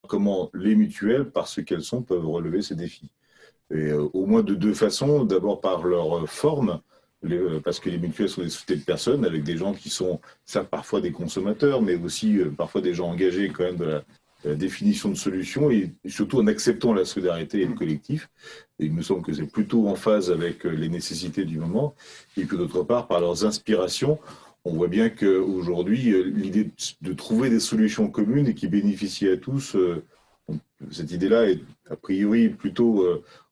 comment les mutuelles, parce qu'elles sont, peuvent relever ces défis. Et au moins de deux façons. D'abord par leur forme, parce que les mutuelles sont des sociétés de personnes avec des gens qui sont, certes, parfois des consommateurs, mais aussi parfois des gens engagés quand même de la définition de solutions et surtout en acceptant la solidarité et le collectif. Et il me semble que c'est plutôt en phase avec les nécessités du moment. Et puis d'autre part, par leurs inspirations, on voit bien qu'aujourd'hui, l'idée de trouver des solutions communes et qui bénéficient à tous, cette idée-là est a priori plutôt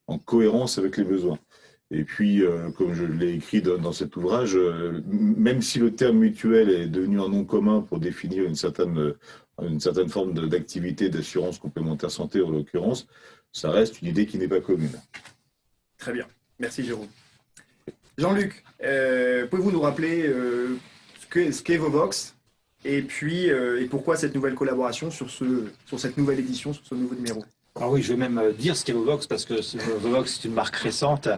en cohérence avec les besoins. Et puis, comme je l'ai écrit dans cet ouvrage, même si le terme mutuel est devenu un nom commun pour définir une certaine forme d'activité d'assurance complémentaire santé en l'occurrence, ça reste une idée qui n'est pas commune. Très bien, merci Jérôme. Jean-Luc, pouvez-vous nous rappeler ce qu'est Vovox et puis et pourquoi cette nouvelle collaboration sur cette nouvelle édition, sur ce nouveau numéro? Alors oui, je vais même dire ce qu'est Vovox parce que Vovox c'est une marque récente.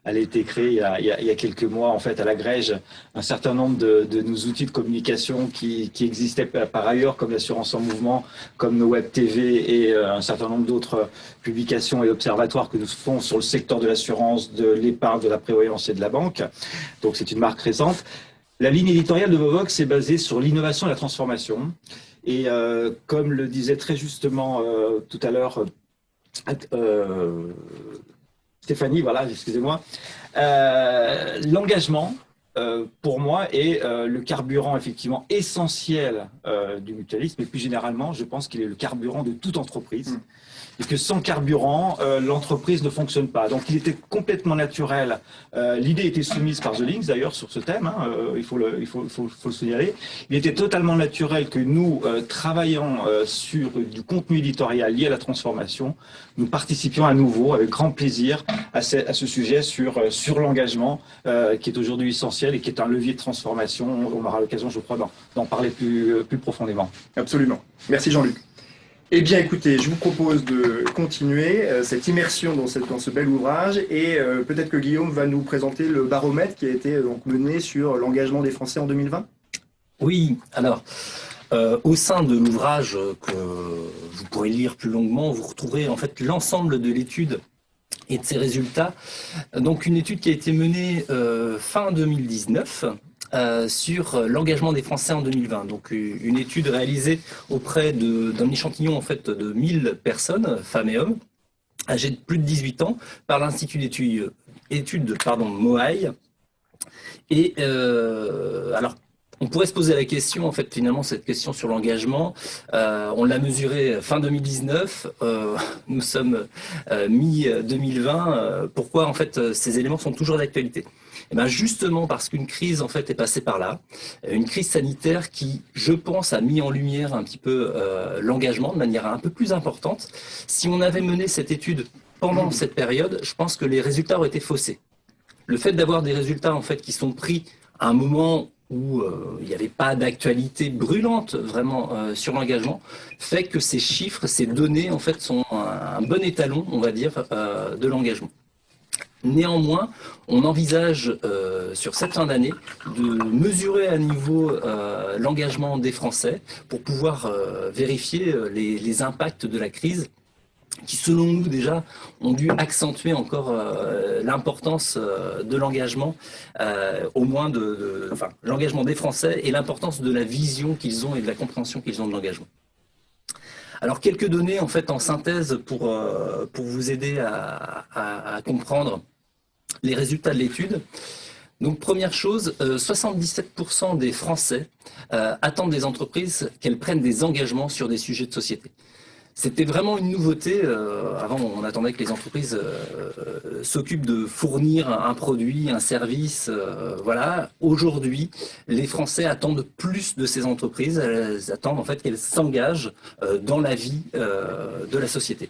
Elle a été créée il y a quelques mois en fait. Elle agrège un certain nombre de nos outils de communication qui existaient par ailleurs, comme l'assurance en mouvement, comme nos web TV et un certain nombre d'autres publications et observatoires que nous faisons sur le secteur de l'assurance, de l'épargne, de la prévoyance et de la banque. Donc c'est une marque récente. La ligne éditoriale de Vovox est basée sur l'innovation et la transformation. Et comme le disait très justement tout à l'heure Stéphanie, voilà, excusez-moi. L'engagement, pour moi, est le carburant effectivement essentiel du mutualisme. Et plus généralement, je pense qu'il est le carburant de toute entreprise. Et que sans carburant, l'entreprise ne fonctionne pas. Donc il était complètement naturel. L'idée était soumise par The Links d'ailleurs sur ce thème, hein, il faut le signaler. Il était totalement naturel que nous, travaillant sur du contenu éditorial lié à la transformation, nous participions à nouveau avec grand plaisir à ce sujet sur l'engagement qui est aujourd'hui essentiel et qui est un levier de transformation. On aura l'occasion, je crois, d'en parler plus profondément. Absolument. Merci Jean-Luc. Eh bien, écoutez, je vous propose de continuer cette immersion dans ce bel ouvrage et peut-être que Guillaume va nous présenter le baromètre qui a été donc mené sur l'engagement des Français en 2020. Oui, alors, au sein de l'ouvrage que vous pourrez lire plus longuement, vous retrouverez en fait l'ensemble de l'étude et de ses résultats. Donc, une étude qui a été menée fin 2019. Sur l'engagement des Français en 2020. Donc une étude réalisée auprès d'un échantillon en fait de 1000 personnes, femmes et hommes, âgés de plus de 18 ans, par l'Institut d'études Moaï. Et alors, on pourrait se poser la question, en fait, finalement, cette question sur l'engagement. On l'a mesuré fin 2019, nous sommes mi-2020. Pourquoi, en fait, ces éléments sont toujours d'actualité? Eh bien, justement parce qu'une crise en fait est passée par là, une crise sanitaire qui, je pense, a mis en lumière un petit peu l'engagement de manière un peu plus importante. Si on avait mené cette étude pendant cette période, je pense que les résultats auraient été faussés. Le fait d'avoir des résultats en fait qui sont pris à un moment où il n'y avait pas d'actualité brûlante vraiment sur l'engagement, fait que ces chiffres, ces données en fait sont un bon étalon, on va dire, de l'engagement. Néanmoins, on envisage sur cette fin d'année de mesurer à nouveau l'engagement des Français pour pouvoir vérifier les impacts de la crise qui, selon nous, déjà, ont dû accentuer encore l'importance de l'engagement, au moins enfin, l'engagement des Français et l'importance de la vision qu'ils ont et de la compréhension qu'ils ont de l'engagement. Alors, quelques données, en fait, en synthèse pour vous aider à comprendre les résultats de l'étude. Donc, première chose, 77% des Français attendent des entreprises qu'elles prennent des engagements sur des sujets de société. C'était vraiment une nouveauté. Avant, on attendait que les entreprises s'occupent de fournir un produit, un service. Voilà. Aujourd'hui, les Français attendent plus de ces entreprises. Elles attendent en fait qu'elles s'engagent dans la vie de la société.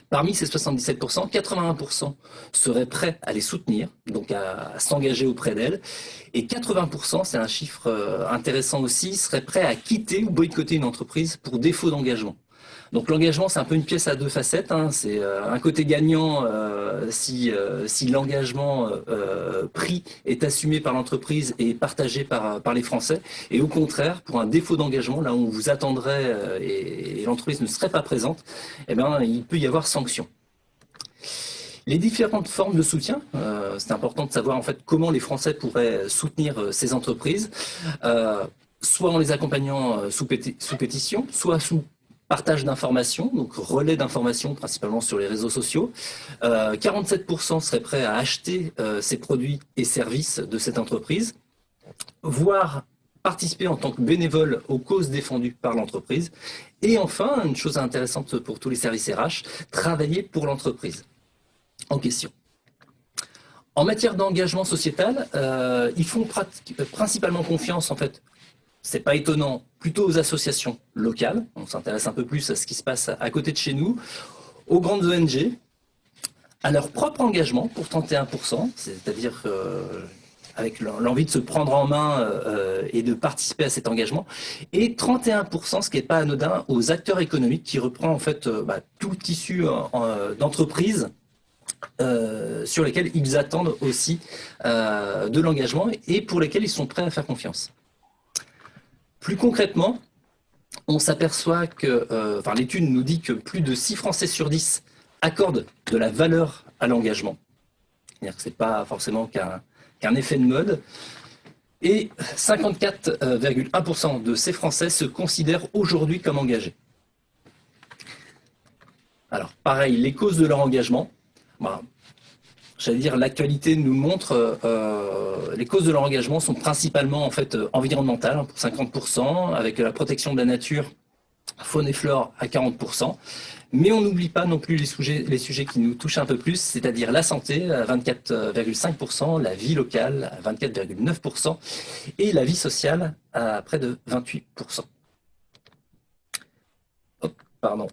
Parmi ces 77%, 81% seraient prêts à les soutenir, donc à s'engager auprès d'elles. Et 80%, c'est un chiffre intéressant aussi, seraient prêts à quitter ou boycotter une entreprise pour défaut d'engagement. Donc l'engagement, c'est un peu une pièce à deux facettes, hein. C'est un côté gagnant si l'engagement pris est assumé par l'entreprise et partagé par les Français. Et au contraire, pour un défaut d'engagement, là où on vous attendrait et l'entreprise ne serait pas présente, eh ben, il peut y avoir sanction. Les différentes formes de soutien, c'est important de savoir en fait comment les Français pourraient soutenir ces entreprises, soit en les accompagnant sous pétition, soit sous partage d'informations, donc relais d'informations principalement sur les réseaux sociaux. 47% seraient prêts à acheter ces produits et services de cette entreprise, voire participer en tant que bénévole aux causes défendues par l'entreprise. Et enfin, une chose intéressante pour tous les services RH, travailler pour l'entreprise en question. En matière d'engagement sociétal, ils font principalement confiance, en fait, c'est pas étonnant, plutôt aux associations locales. On s'intéresse un peu plus à ce qui se passe à côté de chez nous, aux grandes ONG, à leur propre engagement pour 31%, c'est-à-dire avec l'envie de se prendre en main et de participer à cet engagement, et 31%, ce qui n'est pas anodin, aux acteurs économiques qui reprend en fait tout le tissu d'entreprises sur lesquels ils attendent aussi de l'engagement et pour lesquels ils sont prêts à faire confiance. Plus concrètement, on s'aperçoit que, l'étude nous dit que plus de 6 Français sur 10 accordent de la valeur à l'engagement. C'est-à-dire que ce n'est pas forcément qu'un effet de mode. Et 54,1% de ces Français se considèrent aujourd'hui comme engagés. Alors, pareil, les causes de leur engagement. J'allais dire, l'actualité nous montre, les causes de leur engagement sont principalement en fait environnementales, hein, pour 50%, avec la protection de la nature, faune et flore à 40%. Mais on n'oublie pas non plus les sujets qui nous touchent un peu plus, c'est-à-dire la santé à 24,5%, la vie locale à 24,9% et la vie sociale à près de 28%. Pardon.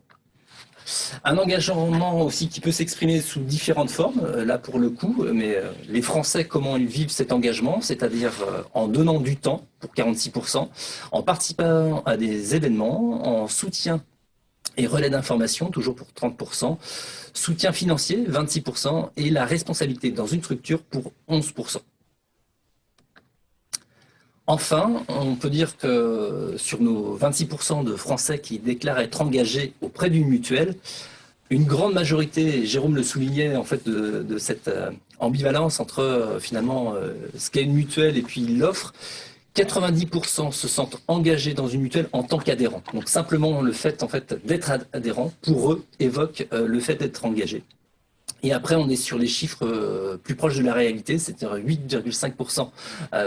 Un engagement aussi qui peut s'exprimer sous différentes formes, là pour le coup, mais les Français, comment ils vivent cet engagement, c'est-à-dire en donnant du temps pour 46%, en participant à des événements, en soutien et relais d'information, toujours pour 30%, soutien financier, 26%, et la responsabilité dans une structure pour 11%. Enfin, on peut dire que sur nos 26% de Français qui déclarent être engagés auprès d'une mutuelle, une grande majorité, et Jérôme le soulignait en fait de cette ambivalence entre finalement ce qu'est une mutuelle et puis l'offre, 90% se sentent engagés dans une mutuelle en tant qu'adhérents. Donc simplement le fait en fait d'être adhérent pour eux évoque le fait d'être engagé. Et après, on est sur les chiffres plus proches de la réalité, c'est-à-dire 8,5%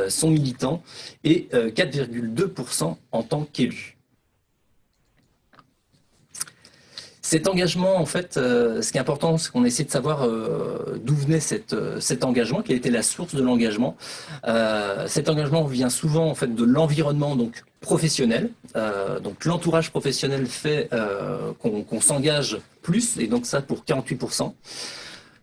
sont militants et 4,2% en tant qu'élus. Cet engagement, en fait, ce qui est important, c'est qu'on essaie de savoir d'où venait cet engagement, quelle était la source de l'engagement. Cet engagement vient souvent en fait de l'environnement donc professionnel. Donc l'entourage professionnel fait qu'on s'engage plus, et donc ça pour 48%.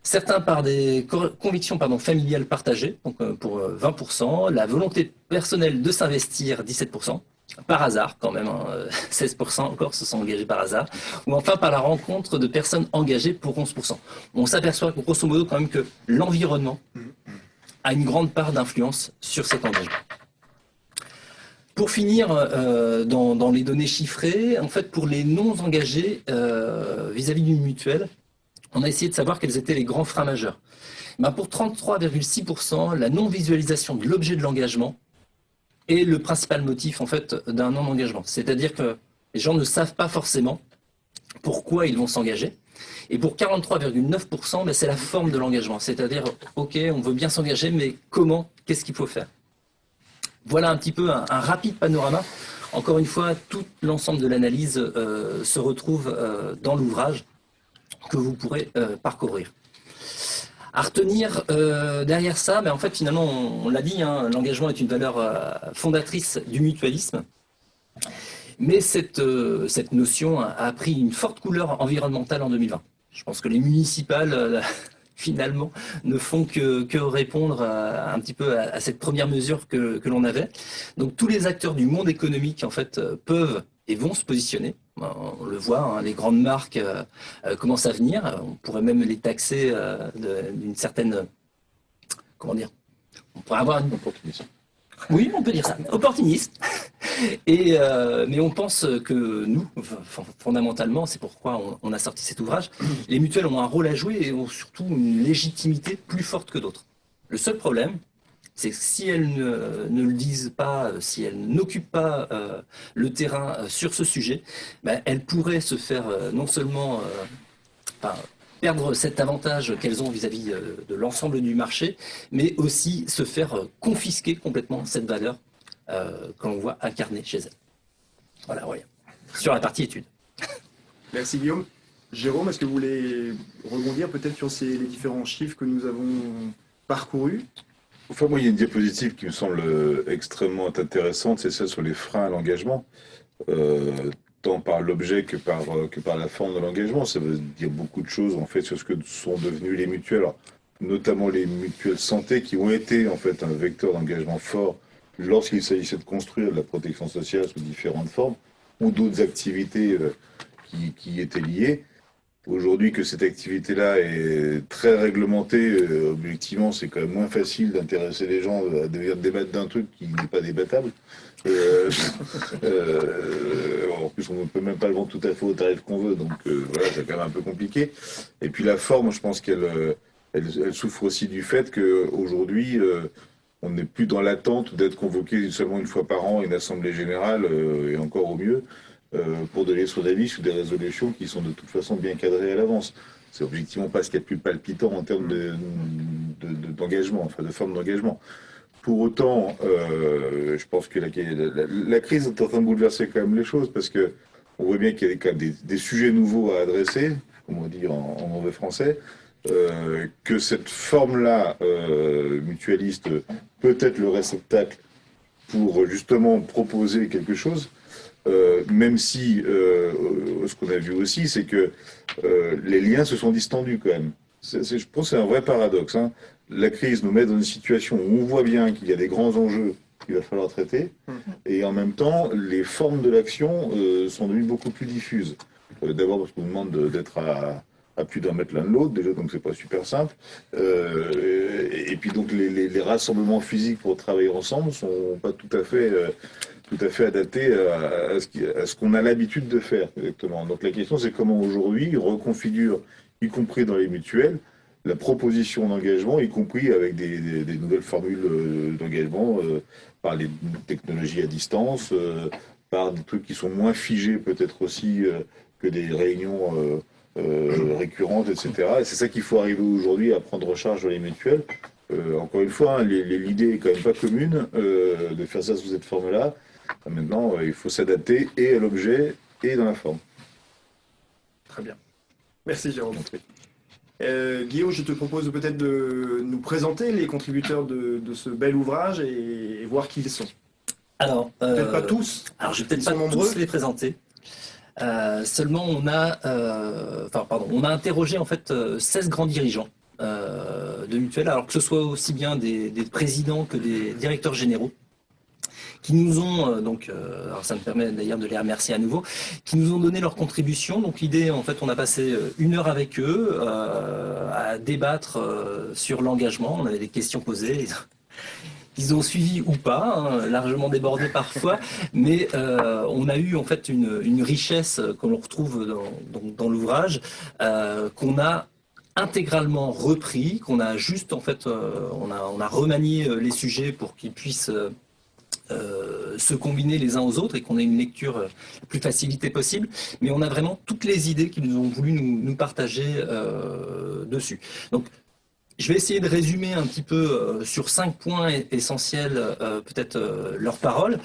Certains par des convictions familiales partagées, donc pour 20%, la volonté personnelle de s'investir, 17%, par hasard quand même, hein, 16% encore se sont engagés par hasard, ou enfin par la rencontre de personnes engagées pour 11%. On s'aperçoit grosso modo quand même que l'environnement a une grande part d'influence sur cet engagement. Pour finir, dans les données chiffrées, en fait pour les non engagés vis-à-vis d'une mutuelle, on a essayé de savoir quels étaient les grands freins majeurs. Pour 33,6%, la non-visualisation de l'objet de l'engagement est le principal motif en fait, d'un non-engagement. C'est-à-dire que les gens ne savent pas forcément pourquoi ils vont s'engager. Et pour 43,9%, c'est la forme de l'engagement. C'est-à-dire, OK, on veut bien s'engager, mais comment? Qu'est-ce qu'il faut faire? Voilà un petit peu un rapide panorama. Encore une fois, tout l'ensemble de l'analyse se retrouve dans l'ouvrage que vous pourrez parcourir. À retenir derrière ça, en fait finalement on l'a dit, hein, l'engagement est une valeur fondatrice du mutualisme, mais cette notion a pris une forte couleur environnementale en 2020. Je pense que les municipales finalement ne font que répondre un petit peu à cette première mesure que l'on avait. Donc tous les acteurs du monde économique en fait peuvent et vont se positionner. On le voit, hein, les grandes marques commencent à venir. On pourrait même les taxer d'une certaine... Comment dire? On pourrait avoir une... Opportunisme. Oui, on peut dire ça, opportuniste. Mais on pense que nous, fondamentalement, c'est pourquoi on a sorti cet ouvrage, les mutuelles ont un rôle à jouer et ont surtout une légitimité plus forte que d'autres. Le seul problème, c'est que si elles ne le disent pas, si elles n'occupent pas le terrain sur ce sujet, ben, elles pourraient se faire non seulement perdre cet avantage qu'elles ont vis-à-vis de l'ensemble du marché, mais aussi se faire confisquer complètement cette valeur que l'on voit incarnée chez elles. Voilà, sur la partie études. Merci Guillaume. Jérôme, est-ce que vous voulez rebondir peut-être sur les différents chiffres que nous avons parcourus? Enfin, moi, il y a une diapositive qui me semble extrêmement intéressante, c'est celle sur les freins à l'engagement, tant par l'objet que par la forme de l'engagement. Ça veut dire beaucoup de choses, en fait, sur ce que sont devenues les mutuelles, alors, notamment les mutuelles santé, qui ont été, en fait, un vecteur d'engagement fort lorsqu'il s'agissait de construire de la protection sociale sous différentes formes, ou d'autres activités qui étaient liées. Aujourd'hui, que cette activité-là est très réglementée, objectivement, c'est quand même moins facile d'intéresser les gens à devenir débattre d'un truc qui n'est pas débattable. En plus, on ne peut même pas le vendre tout à fait au tarif qu'on veut, donc voilà, c'est quand même un peu compliqué. Et puis la forme, je pense qu'elle souffre aussi du fait qu'aujourd'hui, on n'est plus dans l'attente d'être convoqué seulement une fois par an à une assemblée générale, et encore au mieux, pour donner son avis sur des résolutions qui sont de toute façon bien cadrées à l'avance. C'est objectivement pas ce qu'il y a de plus palpitant en termes d'engagement, enfin de forme d'engagement. Pour autant, je pense que la crise est en train de bouleverser quand même les choses, parce que on voit bien qu'il y a quand même des sujets nouveaux à adresser, comme on dit en mauvais français, que cette forme-là mutualiste peut être le réceptacle pour justement proposer quelque chose. Même si ce qu'on a vu aussi, c'est que les liens se sont distendus quand même. Je pense que c'est un vrai paradoxe. Hein. La crise nous met dans une situation où on voit bien qu'il y a des grands enjeux qu'il va falloir traiter, et en même temps, les formes de l'action sont devenues beaucoup plus diffuses. D'abord parce qu'on nous demande d'être à plus d'un mètre l'un de l'autre, déjà, donc c'est pas super simple. Et puis donc les rassemblements physiques pour travailler ensemble sont pas tout à fait adapté à ce qu'on a l'habitude de faire, exactement. Donc la question, c'est comment aujourd'hui on reconfigure, y compris dans les mutuelles, la proposition d'engagement, y compris avec des nouvelles formules d'engagement par les technologies à distance, par des trucs qui sont moins figés peut-être aussi que des réunions récurrentes, etc. Et c'est ça qu'il faut arriver aujourd'hui à prendre en charge dans les mutuelles. Encore une fois, hein, l'idée est quand même pas commune de faire ça sous cette forme-là. Maintenant, il faut s'adapter et à l'objet et dans la forme. Très bien. Merci Jérôme. Guillaume, je te propose peut-être de nous présenter les contributeurs de ce bel ouvrage et voir qui ils sont. Alors, peut-être pas tous. Alors, je vais peut-être Ils pas sont nombreux. tous les présenter. Seulement, on a interrogé en fait 16 grands dirigeants de mutuelles, alors que ce soit aussi bien des présidents que des directeurs généraux, qui nous ont, alors ça me permet d'ailleurs de les remercier à nouveau, qui nous ont donné leur contribution. Donc l'idée, en fait, on a passé 1 heure avec eux à débattre sur l'engagement. On avait des questions posées. Ils ont suivi ou pas, hein, largement débordés parfois, mais on a eu en fait une richesse qu'on retrouve dans l'ouvrage, qu'on a intégralement repris, qu'on a juste en fait, on a remanié les sujets pour qu'ils puissent se combiner les uns aux autres et qu'on ait une lecture la plus facilitée possible, mais on a vraiment toutes les idées qu'ils ont voulu nous partager dessus. Donc, je vais essayer de résumer un petit peu sur 5 points essentiels, peut-être leurs paroles.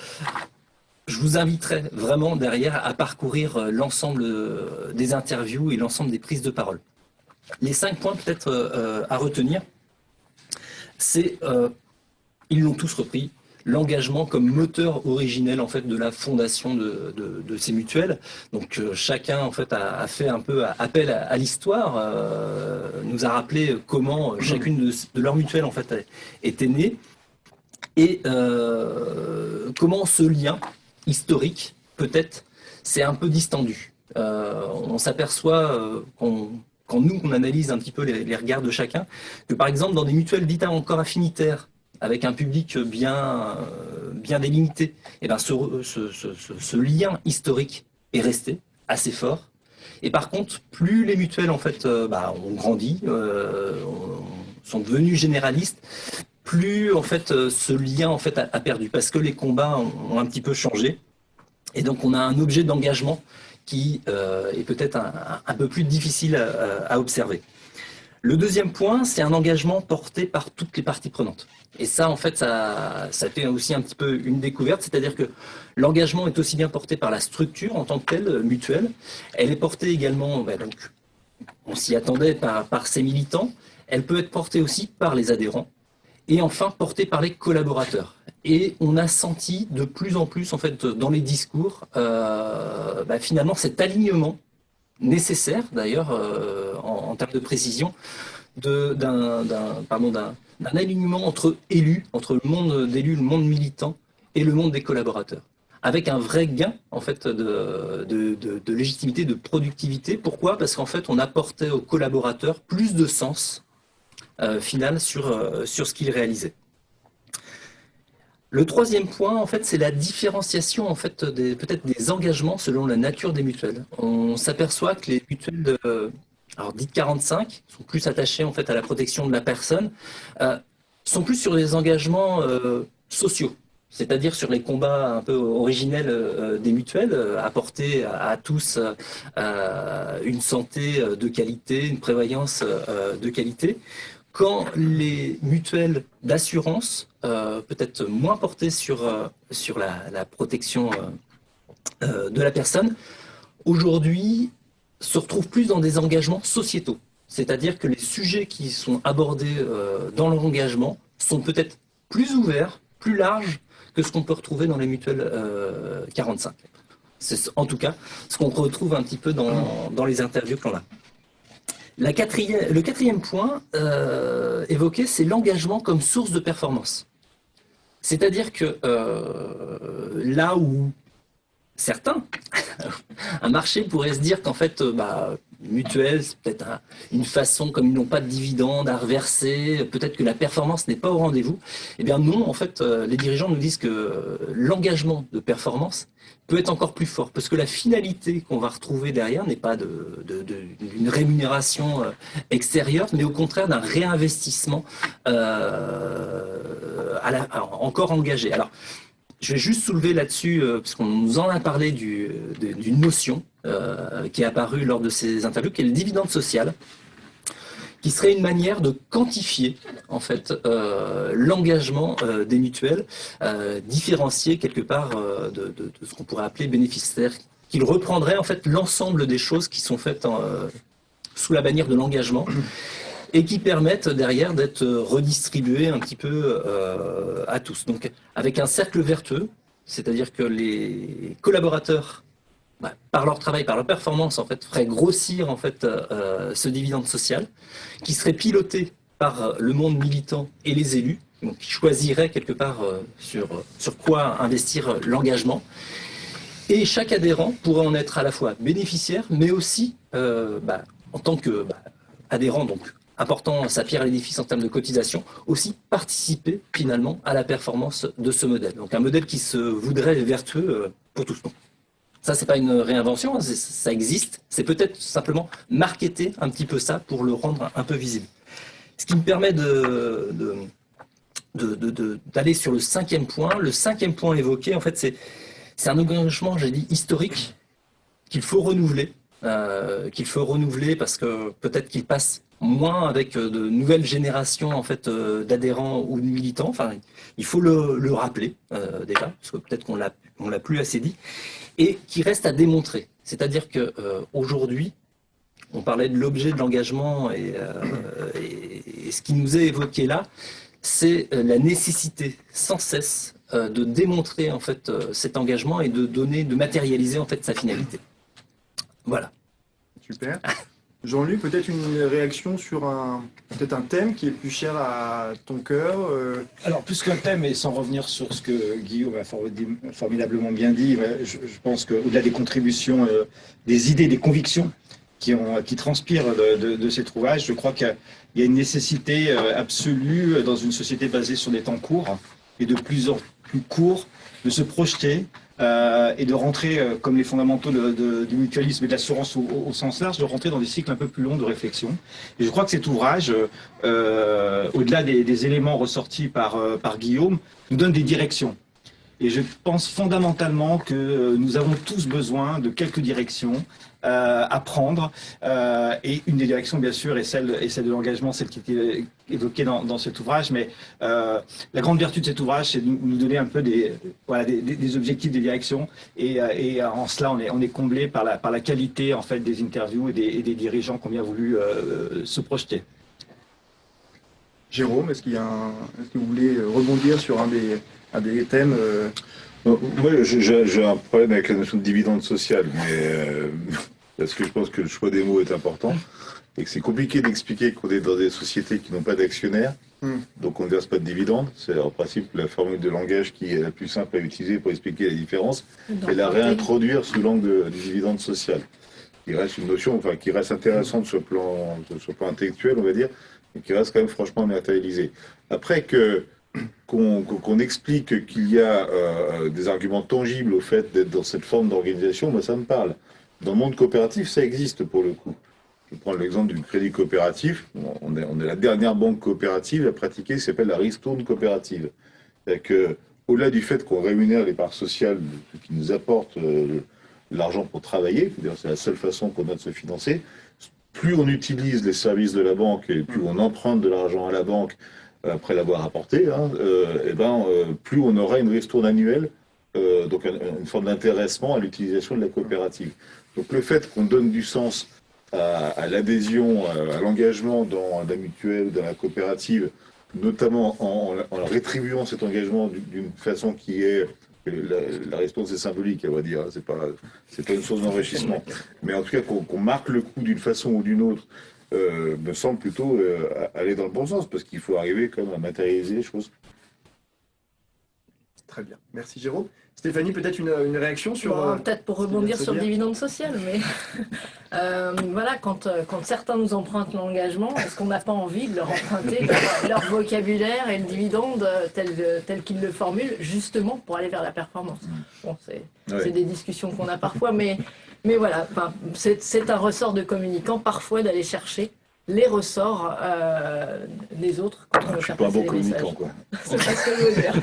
Je vous inviterai vraiment derrière à parcourir l'ensemble des interviews et l'ensemble des prises de parole. Les 5 points peut-être à retenir, c'est, ils l'ont tous repris, l'engagement comme moteur originel en fait de la fondation de ces mutuelles. Donc chacun en fait a fait un peu appel à l'histoire, nous a rappelé comment chacune de leurs mutuelles en fait était née et comment ce lien historique peut-être c'est un peu distendu. On s'aperçoit quand nous, on analyse un petit peu les regards de chacun, que par exemple, dans des mutuelles dites encore affinitaires, avec un public bien délimité, et ben ce lien historique est resté assez fort. Et par contre, plus les mutuelles en fait, ont grandi, sont devenues généralistes, plus en fait ce lien en fait a perdu, parce que les combats ont un petit peu changé. Et donc on a un objet d'engagement qui est peut-être un peu plus difficile à observer. Le deuxième point, c'est un engagement porté par toutes les parties prenantes. Et ça, en fait, ça fait aussi un petit peu une découverte, c'est-à-dire que l'engagement est aussi bien porté par la structure en tant que telle, mutuelle. Elle est portée également, donc, on s'y attendait, par ses militants. Elle peut être portée aussi par les adhérents. Et enfin, portée par les collaborateurs. Et on a senti de plus en plus, en fait, dans les discours, finalement, cet alignement nécessaire, d'ailleurs, en termes de précision, d'un alignement entre élus, entre le monde d'élus, le monde militant et le monde des collaborateurs, avec un vrai gain en fait de légitimité, de productivité. Pourquoi? Parce qu'en fait, on apportait aux collaborateurs plus de sens final sur ce qu'ils réalisaient. Le troisième point, en fait, c'est la différenciation en fait peut-être des engagements selon la nature des mutuelles. On s'aperçoit que les mutuelles dites 45 sont plus attachées en fait à la protection de la personne, sont plus sur les engagements sociaux, c'est-à-dire sur les combats un peu originels des mutuelles, apporter à tous une santé de qualité, une prévoyance de qualité. Quand les mutuelles d'assurance, peut-être moins portées sur la protection de la personne, aujourd'hui se retrouvent plus dans des engagements sociétaux. C'est-à-dire que les sujets qui sont abordés dans leur engagement sont peut-être plus ouverts, plus larges que ce qu'on peut retrouver dans les mutuelles 45. C'est en tout cas ce qu'on retrouve un petit peu dans les interviews que l'on a. Le quatrième point évoqué, c'est l'engagement comme source de performance. C'est-à-dire que là où certains, un marché pourrait se dire qu'en fait, mutuelle, c'est peut-être une façon, comme ils n'ont pas de dividendes à reverser, peut-être que la performance n'est pas au rendez-vous. Eh bien non, en fait, les dirigeants nous disent que l'engagement de performance peut être encore plus fort, parce que la finalité qu'on va retrouver derrière n'est pas d'une rémunération extérieure, mais au contraire d'un réinvestissement encore engagé. Alors, je vais juste soulever là-dessus, parce qu'on nous en a parlé d'une notion qui est apparue lors de ces interviews, qui est le dividende social, qui serait une manière de quantifier en fait l'engagement des mutuelles, différencié quelque part de ce qu'on pourrait appeler bénéficiaire, qu'il reprendrait en fait l'ensemble des choses qui sont faites sous la bannière de l'engagement et qui permettent derrière d'être redistribuées un petit peu à tous. Donc avec un cercle vertueux, c'est-à-dire que les collaborateurs, par leur travail, par leur performance, en fait, feraient grossir en fait ce dividende social, qui serait piloté par le monde militant et les élus, donc qui choisiraient quelque part sur quoi investir l'engagement. Et chaque adhérent pourrait en être à la fois bénéficiaire, mais aussi en tant que adhérent, donc apportant sa pierre à l'édifice en termes de cotisation, aussi participer finalement à la performance de ce modèle. Donc un modèle qui se voudrait vertueux pour tous. Donc, ça, c'est pas une réinvention, ça existe. C'est peut-être simplement marketer un petit peu ça pour le rendre un peu visible. Ce qui me permet d'aller sur le cinquième point. Le cinquième point évoqué, en fait, c'est un engagement, j'ai dit, historique qu'il faut renouveler. Parce que peut-être qu'il passe moins avec de nouvelles générations en fait d'adhérents ou de militants. Enfin, il faut le rappeler déjà, parce que peut-être qu'on l'a plus assez dit, et qui reste à démontrer. C'est-à-dire que aujourd'hui, on parlait de l'objet de l'engagement et ce qui nous est évoqué là, c'est la nécessité sans cesse de démontrer en fait cet engagement et de matérialiser en fait sa finalité. Voilà. Super. Jean-Luc, peut-être une réaction sur peut-être un thème qui est plus cher à ton cœur. Alors, plus qu'un thème, et sans revenir sur ce que Guillaume a formidablement bien dit, je pense qu'au-delà des contributions, des idées, des convictions qui transpirent de cet ouvrage, je crois qu'il y a une nécessité absolue dans une société basée sur des temps courts et de plus en plus courts, de se projeter et de rentrer, comme les fondamentaux du mutualisme et de l'assurance au sens large, de rentrer dans des cycles un peu plus longs de réflexion. Et je crois que cet ouvrage, au-delà des éléments ressortis par Guillaume, nous donne des directions. Et je pense fondamentalement que nous avons tous besoin de quelques directions à prendre. Et une des directions, bien sûr, est celle de l'engagement, celle qui était évoquée dans cet ouvrage. Mais la grande vertu de cet ouvrage, c'est de nous donner un peu des objectifs, des directions. Et en cela, on est comblé par la qualité en fait, des interviews et des dirigeants qui ont bien voulu se projeter. Jérôme, est-ce que vous voulez rebondir sur un des thèmes Moi, j'ai un problème avec la notion de dividende social, mais parce que je pense que le choix des mots est important et que c'est compliqué d'expliquer qu'on est dans des sociétés qui n'ont pas d'actionnaires, donc on ne verse pas de dividendes. C'est en principe la formule de langage qui est la plus simple à utiliser pour expliquer la différence et la réintroduire sous l'angle du dividende social. Il reste une notion, enfin, qui reste intéressante sur le plan intellectuel, on va dire, mais qui reste quand même franchement matérialisée. Après qu'on explique qu'il y a des arguments tangibles au fait d'être dans cette forme d'organisation, moi ça me parle. Dans le monde coopératif, ça existe pour le coup. Je prends l'exemple du crédit coopératif. On est la dernière banque coopérative à pratiquer, qui s'appelle la ristourne coopérative. C'est-à-dire qu'au-delà du fait qu'on rémunère les parts sociales qui nous apportent l'argent pour travailler, c'est la seule façon qu'on a de se financer, plus on utilise les services de la banque et plus on emprunte de l'argent à la banque après l'avoir apporté, plus on aura une ristourne annuelle, donc une forme d'intéressement à l'utilisation de la coopérative. Donc le fait qu'on donne du sens à l'adhésion, à l'engagement dans la mutuelle, dans la coopérative, notamment en rétribuant cet engagement d'une façon qui est la ristourne, c'est symbolique, à vrai dire, c'est pas une source d'enrichissement, mais en tout cas qu'on marque le coup d'une façon ou d'une autre, me semble plutôt aller dans le bon sens, parce qu'il faut arriver quand même à matérialiser les choses. Très bien, merci Jérôme. Stéphanie, peut-être une réaction sur... peut-être pour rebondir sur le dividende social, mais voilà, quand certains nous empruntent l'engagement, est-ce qu'on n'a pas envie de leur emprunter leur vocabulaire et le dividende tel qu'ils le formulent, justement pour aller vers la performance? Bon, c'est des discussions qu'on a parfois, mais voilà, c'est un ressort de communicant parfois d'aller chercher les ressorts des autres. Quand on je suis pas un bon communicant, quoi. C'est pas ce que je veux dire.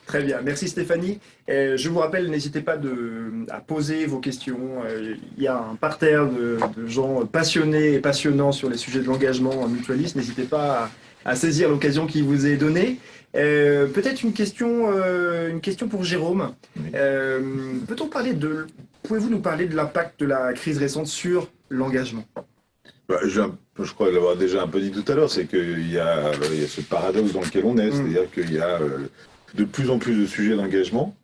Très bien, merci Stéphanie. Je vous rappelle, n'hésitez pas à poser vos questions. Il y a un parterre de gens passionnés et passionnants sur les sujets de l'engagement mutualiste. N'hésitez pas à saisir l'occasion qui vous est donnée. Peut-être une question pour Jérôme. Oui. Pouvez-vous nous parler de l'impact de la crise récente sur l'engagement? Je crois l'avoir déjà un peu dit tout à l'heure, c'est qu'il y a ce paradoxe dans lequel on est, c'est-à-dire qu'il y a de plus en plus de sujets d'engagement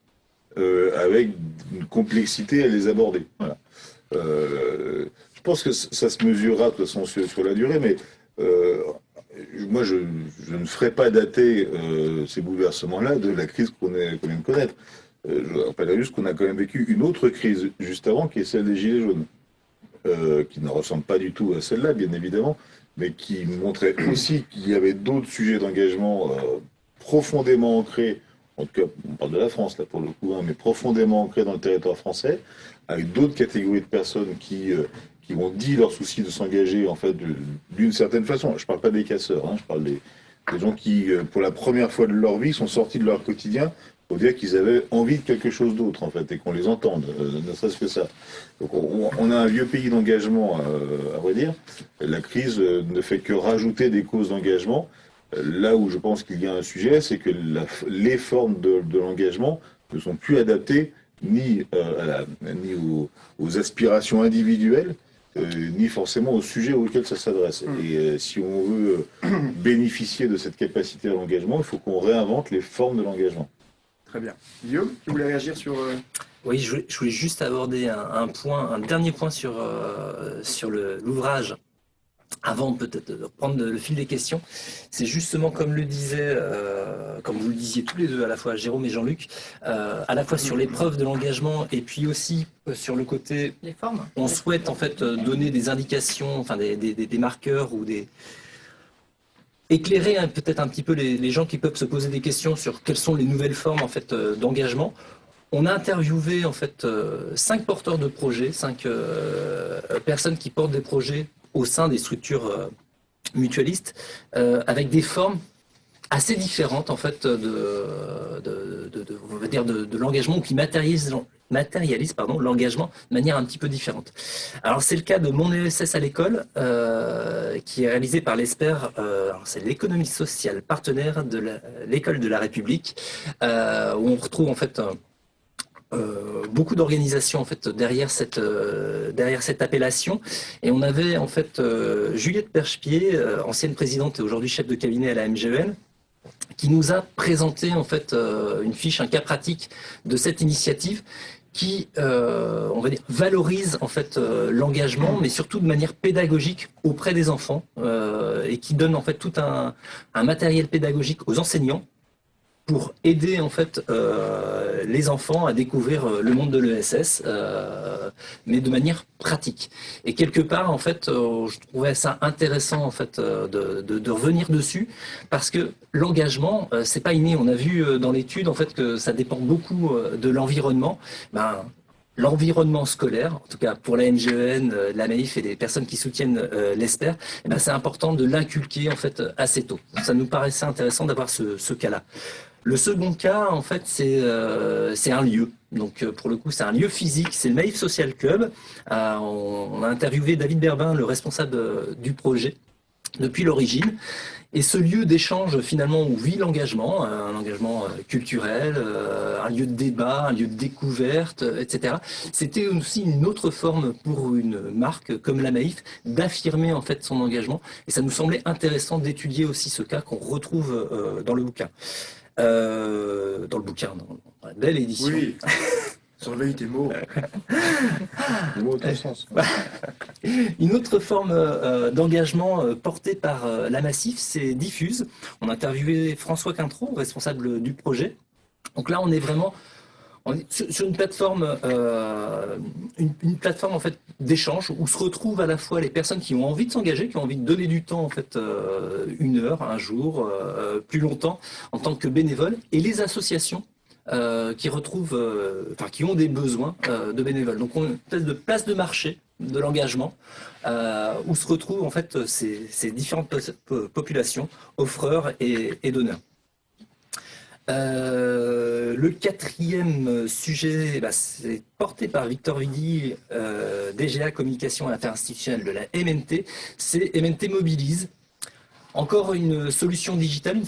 avec une complexité à les aborder. Voilà. Je pense que ça se mesurera de toute façon sur la durée, mais moi je ne ferai pas dater ces bouleversements-là de la crise qu'on vient de connaître. Je rappelle juste qu'on a quand même vécu une autre crise juste avant, qui est celle des Gilets jaunes, qui ne ressemble pas du tout à celle-là, bien évidemment, mais qui montrait aussi qu'il y avait d'autres sujets d'engagement profondément ancrés, en tout cas, on parle de la France là pour le coup, mais profondément ancrés dans le territoire français, avec d'autres catégories de personnes qui ont dit leur souci de s'engager en fait d'une certaine façon. Je ne parle pas des casseurs, je parle des gens qui, pour la première fois de leur vie, sont sortis de leur quotidien pour dire qu'ils avaient envie de quelque chose d'autre en fait, et qu'on les entende, ne serait-ce que ça. Donc on a un vieux pays d'engagement, à vrai dire. La crise ne fait que rajouter des causes d'engagement. Là où je pense qu'il y a un sujet, c'est que les formes de l'engagement ne sont plus adaptées ni aux aspirations individuelles, ni forcément au sujet auquel ça s'adresse. Et si on veut bénéficier de cette capacité à l'engagement, il faut qu'on réinvente les formes de l'engagement. Très bien. Guillaume, tu voulais réagir sur... Oui, je voulais juste aborder un dernier point sur l'ouvrage. Avant peut-être de reprendre le fil des questions, c'est justement comme le disait, comme vous le disiez tous les deux, à la fois Jérôme et Jean-Luc, à la fois sur l'épreuve de l'engagement et puis aussi sur le côté, Les formes. on souhaite en fait donner des indications, enfin des marqueurs ou éclairer peut-être un petit peu les gens qui peuvent se poser des questions sur quelles sont les nouvelles formes en fait d'engagement. On a interviewé en fait 5 porteurs de projets, 5 personnes qui portent des projets au sein des structures mutualistes, avec des formes assez différentes en fait on va dire de l'engagement, ou qui matérialise l'engagement de manière un petit peu différente. Alors c'est le cas de Mon ESS à l'école, qui est réalisé par l'ESPER, c'est l'économie sociale partenaire de l'école de la République, où on retrouve en fait beaucoup d'organisations en fait derrière cette appellation, et on avait en fait Juliette Perchepied, ancienne présidente et aujourd'hui chef de cabinet à la MGEN, qui nous a présenté en fait une fiche, un cas pratique de cette initiative qui, on va dire, valorise en fait l'engagement, mais surtout de manière pédagogique auprès des enfants, et qui donne en fait tout un matériel pédagogique aux enseignants pour aider en fait les enfants à découvrir le monde de l'ESS, mais de manière pratique. Et quelque part en fait, je trouvais ça intéressant en fait de revenir dessus, parce que l'engagement, c'est pas inné. On a vu dans l'étude en fait que ça dépend beaucoup de l'environnement. L'environnement scolaire, en tout cas pour la MGEN, la Maïf et les personnes qui soutiennent l'ESPER, c'est important de l'inculquer en fait assez tôt. Donc, ça nous paraissait intéressant d'avoir ce cas-là. Le second cas, en fait, c'est un lieu. Donc, pour le coup, c'est un lieu physique, c'est le Maïf Social Club. On a interviewé David Berbin, le responsable du projet, depuis l'origine. Et ce lieu d'échange, finalement, où vit l'engagement, un engagement culturel, un lieu de débat, un lieu de découverte, etc. C'était aussi une autre forme pour une marque comme la Maïf d'affirmer en fait son engagement. Et ça nous semblait intéressant d'étudier aussi ce cas qu'on retrouve dans le bouquin. Dans la belle édition. Oui, surveille tes mots. Les mots ont tout sens. Une autre forme d'engagement portée par la Massif, c'est Diffuse. On a interviewé François Quintreau, responsable du projet. Donc là, on est vraiment sur une plateforme, une plateforme en fait d'échange, où se retrouvent à la fois les personnes qui ont envie de s'engager, qui ont envie de donner du temps en fait, une heure, un jour, plus longtemps en tant que bénévoles, et les associations qui retrouvent, qui ont des besoins de bénévoles. Donc on a une espèce de place de marché de l'engagement, où se retrouvent en fait ces différentes populations, offreurs et donneurs. Le quatrième sujet, c'est porté par Victor Vidi, DGA Communication et Affaires Institutionnelles de la MNT, c'est MNT Mobilise. Encore une solution digitale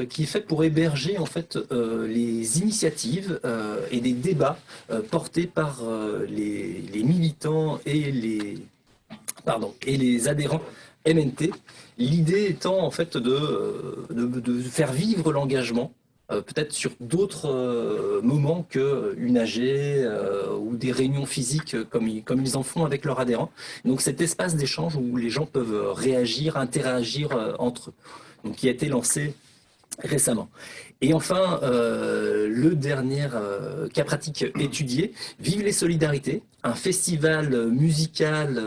qui est faite pour héberger en fait les initiatives et des débats portés par les militants et les adhérents MNT. L'idée étant en fait de faire vivre l'engagement, peut-être sur d'autres moments qu'une AG ou des réunions physiques comme ils en font avec leurs adhérents. Donc cet espace d'échange où les gens peuvent réagir, interagir entre eux, donc, qui a été lancé récemment. Et enfin, le dernier cas pratique étudié, Vive les solidarités, un festival musical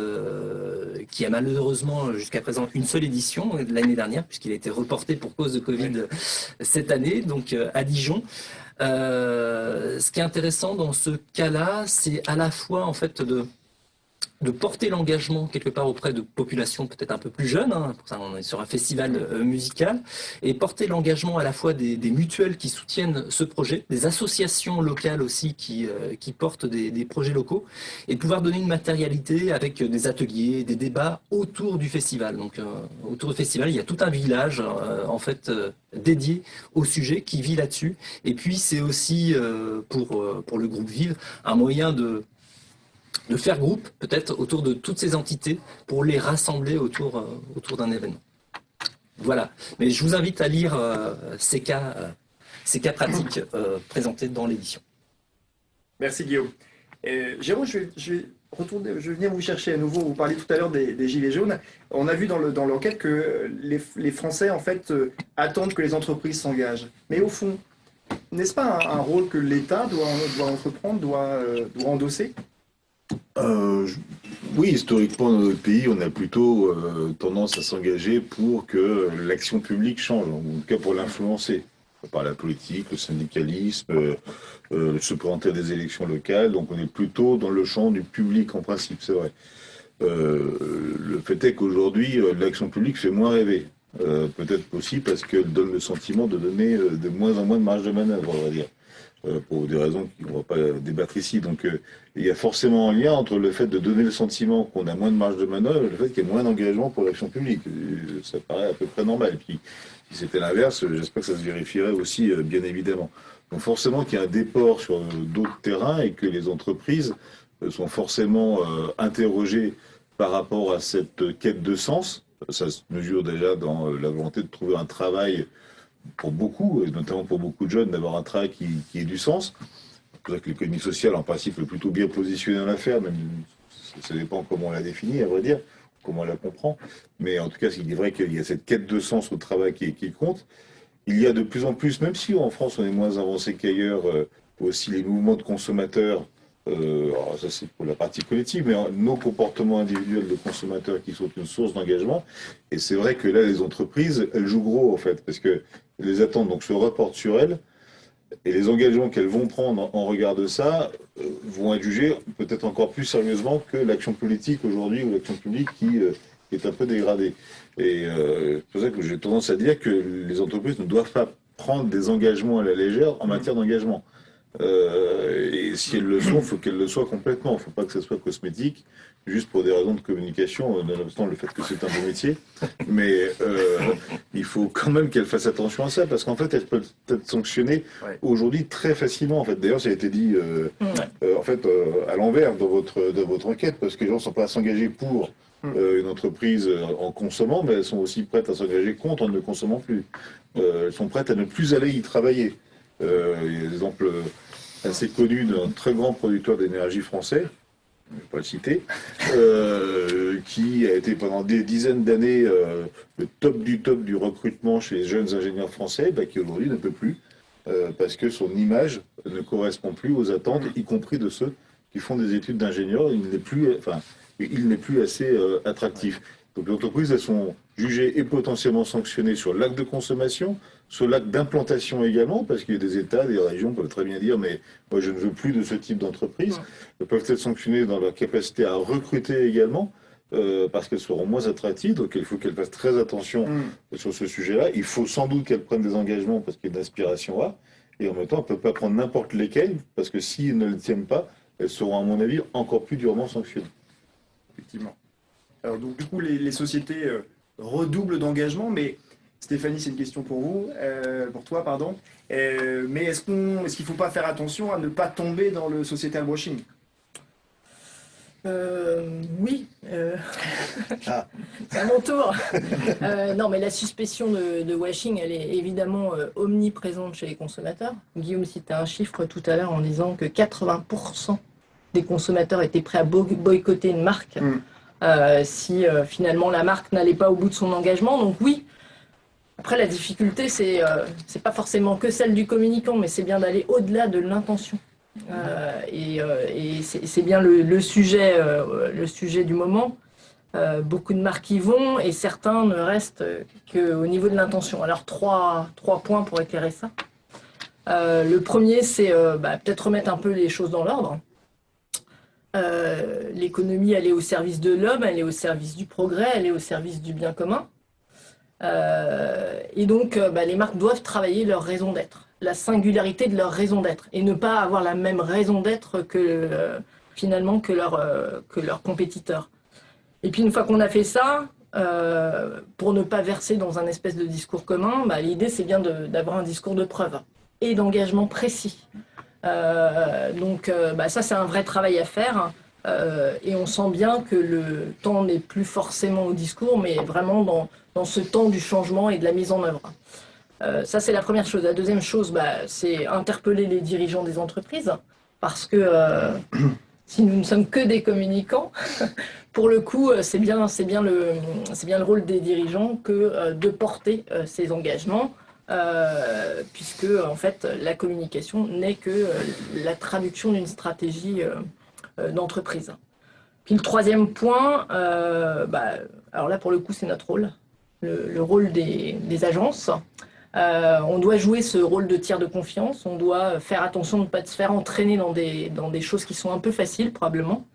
qui a malheureusement jusqu'à présent une seule édition l'année dernière, puisqu'il a été reporté pour cause de Covid cette année, donc à Dijon. Ce qui est intéressant dans ce cas-là, c'est à la fois en fait de porter l'engagement quelque part auprès de populations peut-être un peu plus jeunes, pour ça on est sur un festival musical, et porter l'engagement à la fois des mutuelles qui soutiennent ce projet, des associations locales aussi qui portent des projets locaux, et de pouvoir donner une matérialité avec des ateliers, des débats autour du festival. Donc autour du festival, il y a tout un village en fait dédié au sujet qui vit là-dessus, et puis c'est aussi pour le groupe Vive un moyen de faire groupe, peut-être, autour de toutes ces entités pour les rassembler autour d'un événement. Voilà. Mais je vous invite à lire ces cas pratiques présentés dans l'édition. Merci Guillaume. Jérôme, je vais venir vous chercher à nouveau. Vous parliez tout à l'heure des Gilets jaunes. On a vu dans l'enquête que les Français, en fait, attendent que les entreprises s'engagent. Mais au fond, n'est-ce pas un rôle que l'État doit entreprendre, doit endosser? Oui, historiquement, dans notre pays, on a plutôt tendance à s'engager pour que l'action publique change, en tout cas pour l'influencer, par la politique, le syndicalisme, se présenter à des élections locales. Donc on est plutôt dans le champ du public en principe, c'est vrai. Le fait est qu'aujourd'hui, l'action publique fait moins rêver. Peut-être aussi parce qu'elle donne le sentiment de donner de moins en moins de marge de manœuvre, on va dire. Pour des raisons qu'on ne va pas débattre ici. Donc il y a forcément un lien entre le fait de donner le sentiment qu'on a moins de marge de manœuvre et le fait qu'il y ait moins d'engagement pour l'action publique. Ça paraît à peu près normal. Et puis, si c'était l'inverse, j'espère que ça se vérifierait aussi, bien évidemment. Donc forcément qu'il y a un déport sur d'autres terrains et que les entreprises sont forcément interrogées par rapport à cette quête de sens. Ça se mesure déjà dans la volonté de trouver un travail pour beaucoup, et notamment pour beaucoup de jeunes, d'avoir un travail qui ait du sens. C'est pour ça que l'économie sociale, en principe, est plutôt bien positionnée dans l'affaire, même ça dépend comment on la définit, à vrai dire, comment on la comprend. Mais en tout cas, il est vrai qu'il y a cette quête de sens au travail qui compte. Il y a de plus en plus, même si en France on est moins avancé qu'ailleurs, aussi les mouvements de consommateurs. Alors ça c'est pour la partie collective, mais nos comportements individuels de consommateurs qui sont une source d'engagement. Et c'est vrai que là, les entreprises, elles jouent gros en fait, parce que les attentes donc se reportent sur elles, et les engagements qu'elles vont prendre en regard de ça vont être jugés peut-être encore plus sérieusement que l'action politique aujourd'hui, ou l'action publique qui est un peu dégradée. Et c'est pour ça que j'ai tendance à dire que les entreprises ne doivent pas prendre des engagements à la légère en matière d'engagement. Et si elles le sont, il faut qu'elles le soient complètement. Il ne faut pas que ça soit cosmétique, juste pour des raisons de communication, nonobstant le fait que c'est un beau métier. Mais il faut quand même qu'elles fassent attention à ça, parce qu'en fait, elles peuvent être sanctionnées aujourd'hui très facilement. En fait, d'ailleurs, ça a été dit à l'envers dans votre enquête, parce que les gens ne sont pas à s'engager pour une entreprise en consommant, mais elles sont aussi prêtes à s'engager contre en ne consommant plus. Elles sont prêtes à ne plus aller y travailler. Il y a des exemples assez connu d'un très grand producteur d'énergie français, je ne vais pas le citer, qui a été pendant des dizaines d'années le top du recrutement chez les jeunes ingénieurs français, qui aujourd'hui ne peut plus, parce que son image ne correspond plus aux attentes, y compris de ceux qui font des études d'ingénieur. Il n'est plus assez attractif. Donc les entreprises, elles sont jugées et potentiellement sanctionnées sur l'acte de consommation, sur l'acte d'implantation également, parce qu'il y a des États, des régions peuvent très bien dire, mais moi je ne veux plus de ce type d'entreprise. Elles peuvent être sanctionnées dans leur capacité à recruter également, parce qu'elles seront moins attractives, donc il faut qu'elles fassent très attention sur ce sujet-là. Il faut sans doute qu'elles prennent des engagements parce qu'il y a une aspiration à, et en même temps, elles ne peuvent pas prendre n'importe lesquels, parce que s'ils ne le tiennent pas, elles seront à mon avis encore plus durement sanctionnées. Effectivement. Alors donc du coup les sociétés redoublent d'engagement, mais Stéphanie, c'est une question pour vous, pour toi, pardon. Mais est-ce qu'il ne faut pas faire attention à ne pas tomber dans le sociétal washing? Oui. C'est à mon tour. Non, mais la suspicion de washing, elle est évidemment omniprésente chez les consommateurs. Guillaume citait un chiffre tout à l'heure en disant que 80% des consommateurs étaient prêts à boycotter une marque si finalement la marque n'allait pas au bout de son engagement. Donc oui. Après, la difficulté, c'est pas forcément que celle du communicant, mais c'est bien d'aller au-delà de l'intention. Et c'est bien le sujet du moment. Beaucoup de marques y vont et certains ne restent qu'au niveau de l'intention. Alors, trois points pour éclairer ça. Le premier, c'est peut-être remettre un peu les choses dans l'ordre. L'économie, elle est au service de l'homme, elle est au service du progrès, elle est au service du bien commun. Et donc, les marques doivent travailler leur raison d'être, la singularité de leur raison d'être, et ne pas avoir la même raison d'être que finalement que leurs compétiteurs. Et puis une fois qu'on a fait ça, pour ne pas verser dans un espèce de discours commun, l'idée c'est bien d'avoir un discours de preuve et d'engagement précis. Donc ça c'est un vrai travail à faire. Et on sent bien que le temps n'est plus forcément au discours, mais vraiment dans ce temps du changement et de la mise en œuvre. Ça, c'est la première chose. La deuxième chose, c'est interpeller les dirigeants des entreprises, parce que si nous ne sommes que des communicants, pour le coup, c'est bien le rôle des dirigeants que de porter ces engagements, puisque en fait la communication n'est que la traduction d'une stratégie d'entreprise. Puis le troisième point, alors là pour le coup c'est notre rôle, le rôle des agences. On doit jouer ce rôle de tiers de confiance, on doit faire attention de ne pas se faire entraîner dans des choses qui sont un peu faciles probablement.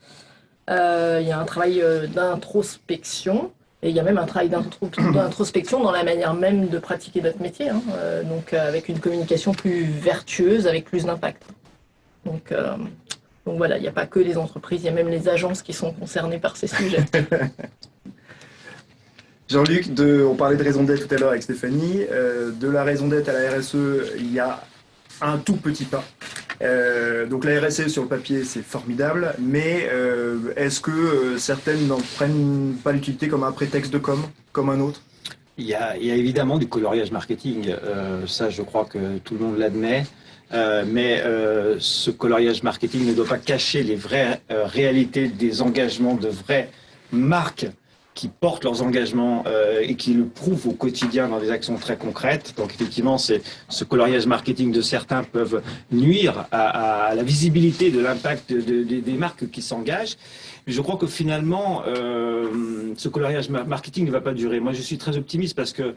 Il y a un travail d'introspection, et il y a même un travail d'introspection dans la manière même de pratiquer notre métier, hein, donc avec une communication plus vertueuse, avec plus d'impact. Donc voilà, il n'y a pas que les entreprises, il y a même les agences qui sont concernées par ces sujets. Jean-Luc, on parlait de raison d'être tout à l'heure avec Stéphanie. De la raison d'être à la RSE, il y a un tout petit pas. Donc la RSE sur le papier, c'est formidable, mais est-ce que certaines n'en prennent pas l'utilité comme un prétexte de com, comme un autre ? Il y a évidemment du coloriage marketing, ça je crois que tout le monde l'admet. Mais ce coloriage marketing ne doit pas cacher les vraies réalités des engagements de vraies marques qui portent leurs engagements et qui le prouvent au quotidien dans des actions très concrètes. Donc effectivement, ce coloriage marketing de certains peuvent nuire à la visibilité de l'impact des marques qui s'engagent. Mais je crois que finalement, ce coloriage marketing ne va pas durer. Moi, je suis très optimiste parce que